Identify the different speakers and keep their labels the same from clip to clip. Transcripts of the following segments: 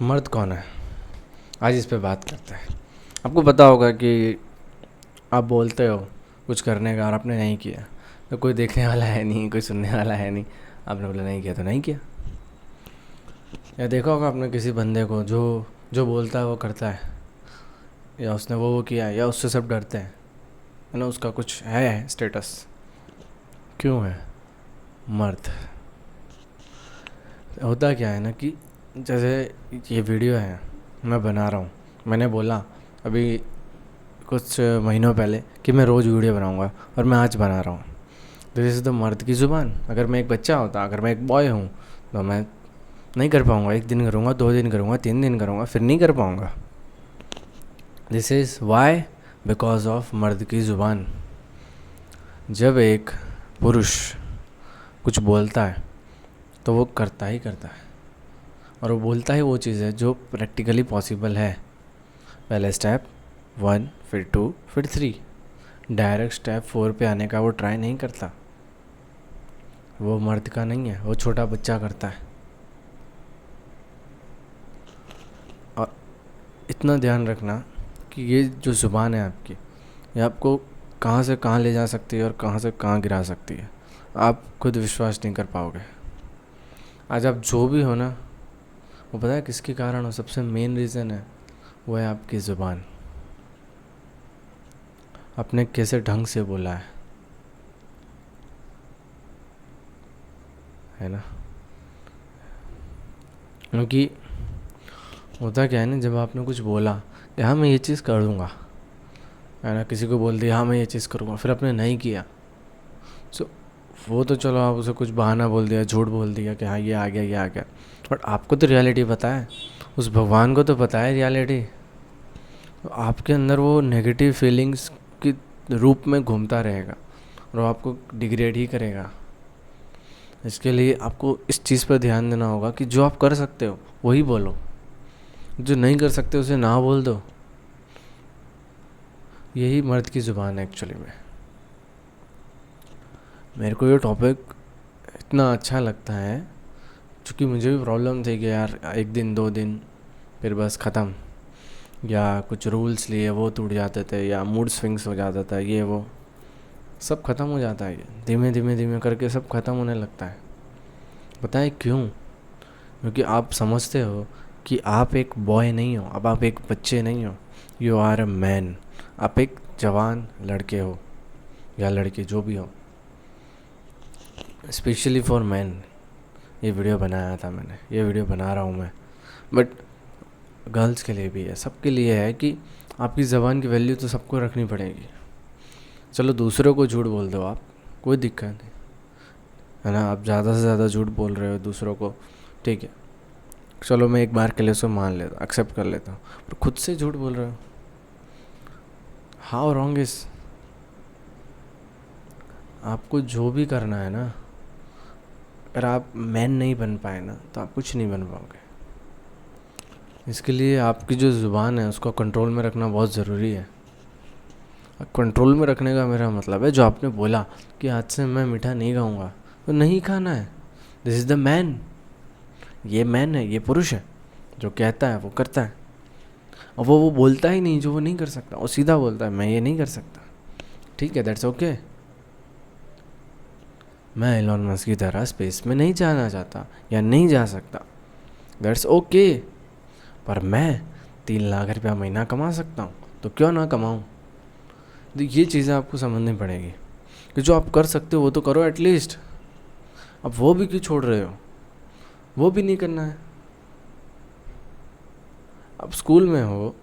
Speaker 1: मर्द कौन है, आज इस पे बात करते हैं। आपको पता होगा कि आप बोलते हो कुछ करने का और आपने नहीं किया तो कोई देखने वाला है नहीं, कोई सुनने वाला है नहीं। आपने बोला नहीं किया तो नहीं किया। या देखा होगा आपने किसी बंदे को जो जो बोलता है वो करता है, या उसने वो किया है, या उससे सब डरते हैं, है ना। उसका कुछ है स्टेटस। क्यों है? मर्द। होता क्या है ना कि जैसे ये वीडियो है मैं बना रहा हूँ, मैंने बोला अभी कुछ महीनों पहले कि मैं रोज़ वीडियो बनाऊँगा और मैं आज बना रहा हूँ। दिस इज़ द मर्द की ज़ुबान। अगर मैं एक बच्चा होता, अगर मैं एक बॉय हूँ तो मैं नहीं कर पाऊँगा। 1 दिन करूँगा, 2 दिन करूँगा, 3 दिन करूँगा, फिर नहीं कर पाऊँगा। This is why, because of मर्द की ज़ुबान। जब एक पुरुष कुछ बोलता है तो वो करता ही करता है, और वो बोलता ही वो चीज़ है जो प्रैक्टिकली पॉसिबल है। पहले स्टेप 1, फिर 2, फिर 3। डायरेक्ट स्टेप 4 पे आने का वो ट्राई नहीं करता। वो मर्द का नहीं है, वो छोटा बच्चा करता है। और इतना ध्यान रखना कि ये जो ज़ुबान है आपकी, ये आपको कहाँ से कहाँ ले जा सकती है और कहाँ से कहाँ गिरा सकती है। आप खुद विश्वास नहीं कर पाओगे। आज आप जो भी हो ना, वो पता है किसके कारण हो? सबसे मेन रीज़न है वो है आपकी ज़ुबान। आपने कैसे ढंग से बोला है ना। क्योंकि होता क्या है ना, जब आपने कुछ बोला कि हाँ मैं ये चीज़ कर दूँगा, है ना, किसी को बोल दिया हाँ मैं ये चीज़ करूँगा, फिर आपने नहीं किया। सो वो तो चलो आप उसे कुछ बहाना बोल दिया, झूठ बोल दिया कि हाँ ये आ गया, ये आ गया। बट आपको तो रियलिटी पता है, उस भगवान को तो पता है रियलिटी। तो आपके अंदर वो नेगेटिव फीलिंग्स के रूप में घूमता रहेगा और वो आपको डिग्रेड ही करेगा। इसके लिए आपको इस चीज़ पर ध्यान देना होगा कि जो आप कर सकते हो वही बोलो, जो नहीं कर सकते उसे ना बोल दो। यही मर्द की ज़ुबान है एक्चुअली में। मेरे को ये टॉपिक इतना अच्छा लगता है क्योंकि मुझे भी प्रॉब्लम थी कि यार 1 दिन 2 दिन फिर बस ख़त्म, या कुछ रूल्स लिए वो टूट जाते थे, या मूड स्विंग्स हो जाता था, ये वो सब ख़त्म हो जाता है। ये धीमे धीमे धीमे करके सब ख़त्म होने लगता है। पता है क्यों? क्योंकि आप समझते हो कि आप एक बॉय नहीं हो, अब आप एक बच्चे नहीं हो। You are a man. आप एक जवान लड़के हो या लड़के, जो भी हो। स्पेशली फॉर मैन ये वीडियो बनाया था मैंने, ये वीडियो बना रहा हूँ मैं। बट गर्ल्स के लिए भी है, सबके लिए है कि आपकी ज़बान की वैल्यू तो सबको रखनी पड़ेगी। चलो दूसरों को झूठ बोल दो आप, कोई दिक्कत नहीं, है ना। आप ज़्यादा से ज़्यादा झूठ बोल रहे हो दूसरों को, ठीक है, चलो मैं एक बार के लिए उसको मान लेता, एक्सेप्ट कर लेता हूँ। पर खुद से झूठ बोल रहे हो, हाउ रॉन्ग इज। आपको जो भी करना है ना, अगर आप मैन नहीं बन पाए ना तो आप कुछ नहीं बन पाओगे। इसके लिए आपकी जो ज़ुबान है उसको कंट्रोल में रखना बहुत ज़रूरी है। कंट्रोल में रखने का मेरा मतलब है, जो आपने बोला कि आज से मैं मीठा नहीं खाऊंगा, तो नहीं खाना है। This is the man. ये मैन है, ये पुरुष है, जो कहता है वो करता है। और वो बोलता ही नहीं जो वो नहीं कर सकता, वो सीधा बोलता है मैं ये नहीं कर सकता। ठीक है, दैट्स ओके। मैं एलॉन मस्क की तरह स्पेस में नहीं जाना चाहता या नहीं जा सकता, दैट्स ओके। पर मैं 3 लाख रुपया महीना कमा सकता हूँ, तो क्यों ना कमाऊँ। तो ये चीज़ें आपको समझनी पड़ेगी कि जो आप कर सकते हो वो तो करो एटलीस्ट। अब वो भी क्यों छोड़ रहे हो? वो भी नहीं करना है। अब स्कूल में हो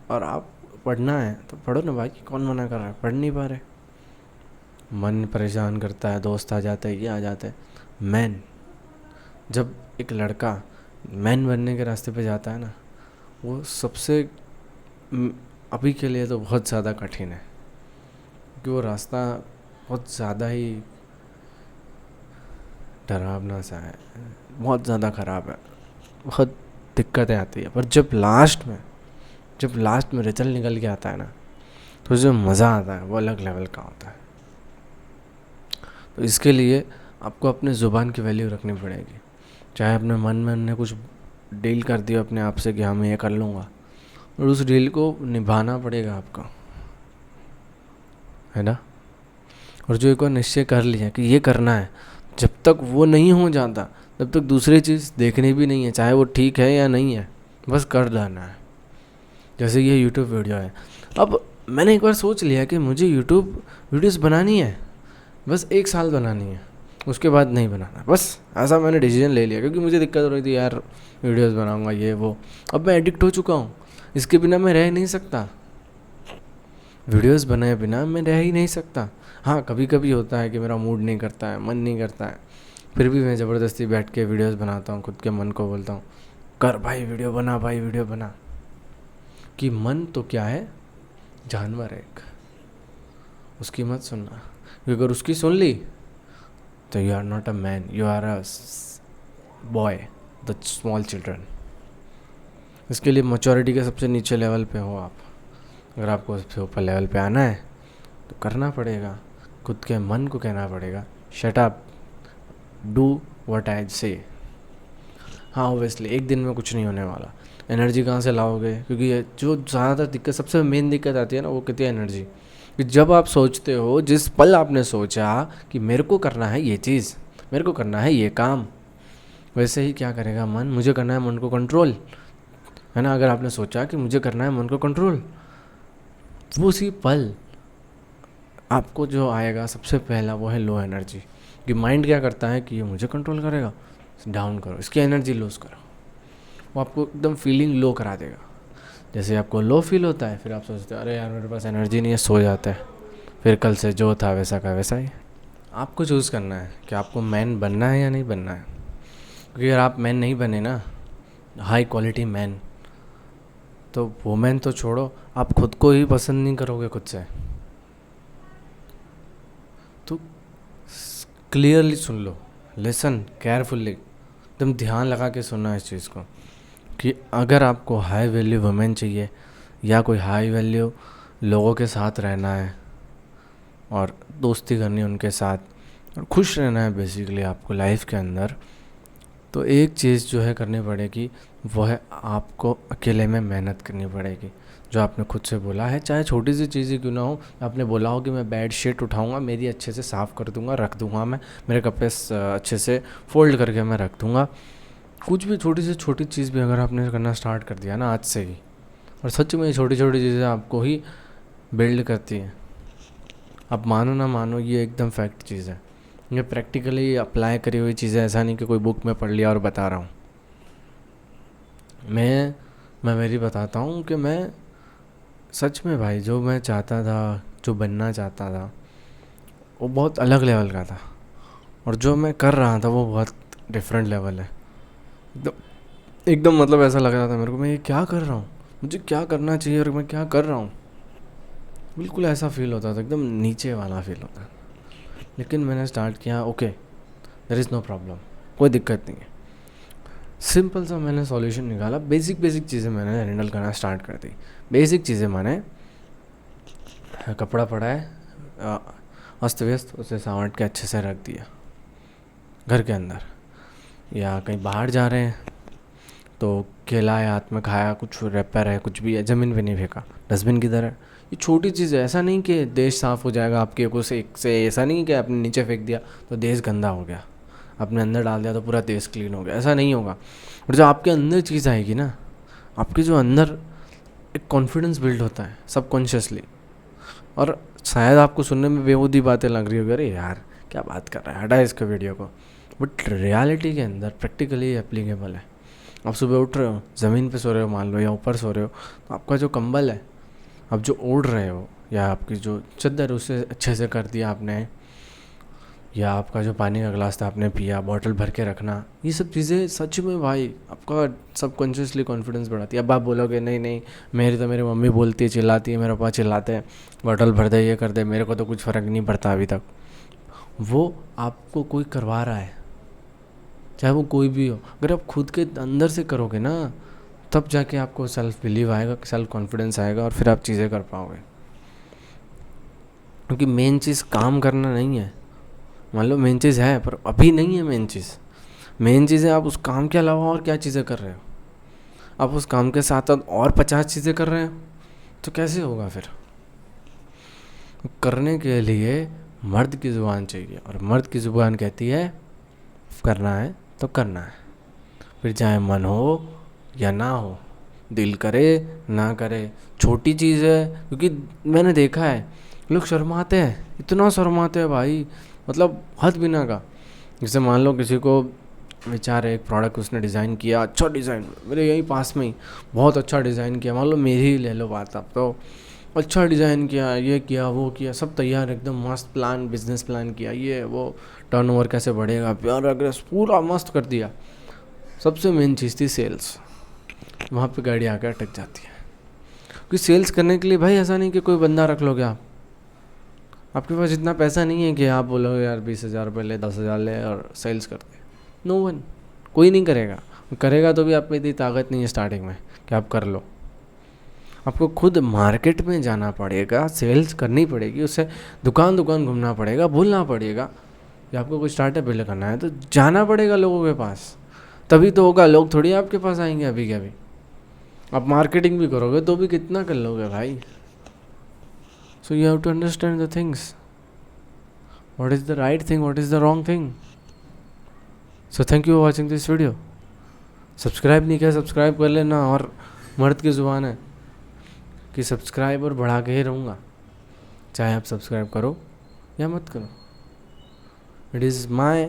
Speaker 1: और आप पढ़ना है तो पढ़ो ना भाई, कौन मना कर रहा है? पढ़ नहीं पा रहे, मन परेशान करता है, दोस्त आ जाते हैं, ये आ जाते हैं। मैन, जब एक लड़का मैन बनने के रास्ते पे जाता है ना, वो सबसे अभी के लिए तो बहुत ज़्यादा कठिन है, क्योंकि वो रास्ता बहुत ज़्यादा ही डरावना सा है, बहुत ज़्यादा ख़राब है, बहुत दिक्कतें आती है। पर जब लास्ट में रिजल्ट निकल के आता है ना, तो जो मज़ा आता है वो अलग लेवल का होता है। तो इसके लिए आपको अपने ज़ुबान की वैल्यू रखनी पड़ेगी। चाहे अपने मन में हमने कुछ डील कर दिया अपने आप से कि हाँ मैं ये कर लूँगा, और उस डील को निभाना पड़ेगा आपको, है ना। और जो एक बार निश्चय कर लिया कि ये करना है, जब तक वो नहीं हो जाता तब तक दूसरी चीज़ देखनी भी नहीं है, चाहे वो ठीक है या नहीं है, बस कर लेना है। जैसे ये यूट्यूब वीडियो है, अब मैंने एक बार सोच लिया कि मुझे यूट्यूब वीडियोस बनानी है, बस 1 साल बनानी है, उसके बाद नहीं बनाना, बस ऐसा मैंने डिसीजन ले लिया। क्योंकि मुझे दिक्कत हो रही थी यार, वीडियोस बनाऊंगा ये वो, अब मैं एडिक्ट हो चुका हूँ, इसके बिना मैं रह नहीं सकता, वीडियोस बनाए बिना मैं रह ही नहीं सकता। हाँ कभी कभी होता है कि मेरा मूड नहीं करता है, मन नहीं करता है, फिर भी मैं ज़बरदस्ती बैठ के वीडियोस बनाता हूँ, खुद के मन को बोलता हूँ कर भाई वीडियो बना, भाई वीडियो बना। कि मन तो क्या है, जानवर है एक, उसकी मत सुनना, क्योंकि अगर उसकी सुन ली तो you are not a man, you are a boy, the small children. इसके लिए मैच्योरिटी के सबसे नीचे लेवल पे हो आप। अगर आपको सबसे ऊपर लेवल पे आना है तो करना पड़ेगा, खुद के मन को कहना पड़ेगा shut up, do what I से। हाँ ऑब्वियसली एक दिन में कुछ नहीं होने वाला, एनर्जी कहाँ से लाओगे, क्योंकि ये जो ज़्यादातर दिक्कत, सबसे मेन दिक्कत आती है ना, वो कहती है एनर्जी। कि जब आप सोचते हो, जिस पल आपने सोचा कि मेरे को करना है ये चीज़, मेरे को करना है ये काम, वैसे ही क्या करेगा मन, मुझे करना है मन को कंट्रोल, है ना। अगर आपने सोचा कि मुझे करना है मन को कंट्रोल, वो उसी पल आपको जो आएगा सबसे पहला वो है लो एनर्जी। कि माइंड क्या करता है कि ये मुझे कंट्रोल करेगा, डाउन करो, इसकी एनर्जी लूज़ करो, वो आपको एकदम फीलिंग लो करा देगा। जैसे आपको लो फील होता है, फिर आप सोचते हो अरे यार मेरे पास एनर्जी नहीं है, सो जाता है, फिर कल से जो था वैसा का वैसा ही। आपको चूज़ करना है कि आपको मैन बनना है या नहीं बनना है। क्योंकि अगर आप मैन नहीं बने ना, हाई क्वालिटी मैन, तो वुमेन तो छोड़ो, आप खुद को ही पसंद नहीं करोगे खुद से। तो क्लियरली सुन लो, लिसन केयरफुल्ली, एकदम ध्यान लगा के सुनना इस चीज़ को, कि अगर आपको हाई वैल्यू वुमेन चाहिए या कोई हाई वैल्यू लोगों के साथ रहना है और दोस्ती करनी है उनके साथ और खुश रहना है बेसिकली आपको लाइफ के अंदर, तो एक चीज़ जो है करनी पड़ेगी, वो है आपको अकेले में मेहनत करनी पड़ेगी। जो आपने खुद से बोला है, चाहे छोटी सी चीज़ ही क्यों ना हो, आपने बोला हो कि मैं बेड शीट उठाऊंगा, मेरी अच्छे से साफ़ कर दूंगा, रख दूंगा, मैं मेरे कपड़े अच्छे से फोल्ड करके मैं रख दूंगा। कुछ भी छोटी से छोटी चीज़ भी अगर आपने करना स्टार्ट कर दिया ना आज से ही, और सच में छोटी छोटी चीज़ें आपको ही बिल्ड करती हैं। आप मानो ना मानो, ये एकदम फैक्ट चीज़ है, ये प्रैक्टिकली अप्लाई करी हुई चीज़ें, ऐसा नहीं कि कोई बुक में पढ़ लिया और बता रहा हूँ। मैं मेरी बताता हूँ कि मैं सच में भाई, जो मैं चाहता था, जो बनना चाहता था, वो बहुत अलग लेवल का था, और जो मैं कर रहा था वो बहुत डिफरेंट लेवल है। एकदम एकदम मतलब ऐसा लग रहा था मेरे को, मैं ये क्या कर रहा हूँ, मुझे क्या करना चाहिए और मैं क्या कर रहा हूँ, बिल्कुल ऐसा फील होता था, एकदम नीचे वाला फील होता था। लेकिन मैंने स्टार्ट किया, okay there is no problem, कोई दिक्कत नहीं है, सिंपल सा मैंने सॉल्यूशन निकाला। बेसिक चीज़ें मैंने हैंडल करना स्टार्ट कर दी। बेसिक चीज़ें माने, कपड़ा पड़ा है अस्त व्यस्त, उसे सावट के अच्छे से रख दिया घर के अंदर, या कहीं बाहर जा रहे हैं तो केला है हाथ में, खाया, कुछ रैपर है, कुछ भी है, ज़मीन पे नहीं फेंका, डस्टबिन की तरह। ये छोटी चीज़ है, ऐसा नहीं कि देश साफ़ हो जाएगा आपके कुछ एक से, ऐसा नहीं कि आपने नीचे फेंक दिया तो देश गंदा हो गया, आपने अंदर डाल दिया तो पूरा देश क्लीन हो गया, ऐसा नहीं होगा। और जो आपके अंदर चीज़ आएगी ना, आपके जो अंदर एक कॉन्फिडेंस बिल्ड होता है सबकॉन्शियसली, और शायद आपको सुनने में बेहूदी बातें लग रही होगी, अरे यार क्या बात कर रहा है, हटा इसके वीडियो को, बट रियलिटी के अंदर प्रैक्टिकली एप्लीकेबल है। आप सुबह उठ रहे हो, ज़मीन पे सो रहे हो मान लो, या ऊपर सो रहे हो, तो आपका जो कंबल है, आप जो ओढ़ रहे हो, या आपकी जो चादर उसे अच्छे से कर दिया आपने, या आपका जो पानी का गिलास था आपने पिया, बॉटल भर के रखना, ये सब चीज़ें सच में भाई आपका सबकॉन्शियसली कॉन्फिडेंस बढ़ाती है। अब आप बोलोगे नहीं नहीं, मेरी मम्मी बोलती है, चिल्लाती है, मेरे पापा चिल्लाते हैं, बॉटल भर दे, ये कर दे, मेरे को तो कुछ फ़र्क नहीं पड़ता अभी तक। वो आपको कोई करवा रहा है, चाहे वो कोई भी हो। अगर आप खुद के अंदर से करोगे ना, तब जाके आपको सेल्फ बिलीव आएगा, सेल्फ कॉन्फिडेंस आएगा, और फिर आप चीज़ें कर पाओगे। क्योंकि मेन चीज़ काम करना नहीं है, मान लो मेन चीज़ है पर अभी नहीं है मेन चीज़ है आप उस काम के अलावा और क्या चीज़ें कर रहे हो। आप उस काम के साथ साथ और 50 चीज़ें कर रहे हैं, तो कैसे होगा फिर? करने के लिए मर्द की ज़ुबान चाहिए, और मर्द की ज़ुबान कहती है करना है तो करना है, फिर चाहे मन हो या ना हो, दिल करे ना करे, छोटी चीज़ है। क्योंकि मैंने देखा है लोग शर्माते हैं, इतना शर्माते हैं भाई, मतलब हद बिना का। जैसे मान लो किसी को विचार है, एक प्रोडक्ट उसने डिज़ाइन किया, अच्छा डिज़ाइन, मेरे यहीं पास में ही बहुत अच्छा डिज़ाइन किया, मान लो मेरी ही ले लो बात, आप तो अच्छा डिज़ाइन किया, ये किया वो किया, सब तैयार, एकदम मस्त प्लान, बिजनेस प्लान किया, ये वो टर्नओवर कैसे बढ़ेगा, प्यार अग्रेस पूरा मस्त कर दिया। सबसे मेन चीज़ थी सेल्स, वहाँ पे गाड़ी आकर अटक जाती है। क्योंकि सेल्स करने के लिए भाई ऐसा नहीं कि कोई बंदा रख लोगे आप, आपके पास इतना पैसा नहीं है कि आप बोलोगे यार 20,000 रुपये ले, 10,000 ले और सेल्स कर दे। नो वन, कोई नहीं करेगा, करेगा तो भी आप में इतनी ताकत नहीं है स्टार्टिंग में कि आप कर लो। आपको खुद मार्केट में जाना पड़ेगा, सेल्स करनी पड़ेगी, उससे दुकान दुकान घूमना पड़ेगा, बोलना पड़ेगा कि आपको कोई स्टार्टअप बिल्ड करना है, तो जाना पड़ेगा लोगों के पास, तभी तो होगा। लोग थोड़ी आपके पास आएंगे अभी के अभी। आप मार्केटिंग भी करोगे तो भी कितना कर लोगे भाई। So you have to understand the things, what is the right thing, what is the wrong thing. So thank you for watching this video. Subscribe नहीं किया, सब्सक्राइब कर लेना। और मर्द की ज़ुबान है कि सब्सक्राइबर बढ़ा के ही रहूँगा, चाहे आप सब्सक्राइब करो या मत करो। It is my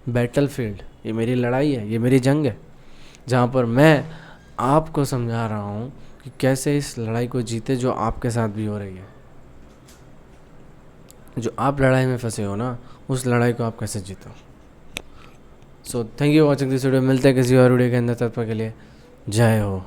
Speaker 1: battle field, ये मेरी लड़ाई है, ये मेरी जंग है, जहाँ पर मैं आपको समझा रहा हूँ कि कैसे इस लड़ाई को जीते जो आपके साथ भी हो रही है। जो आप लड़ाई में फंसे हो ना, उस लड़ाई को आप कैसे जीतो। सो thank you watching this video. मिलते हैं किसी और वीडियो के अंदर, तब तक के लिए जय हो।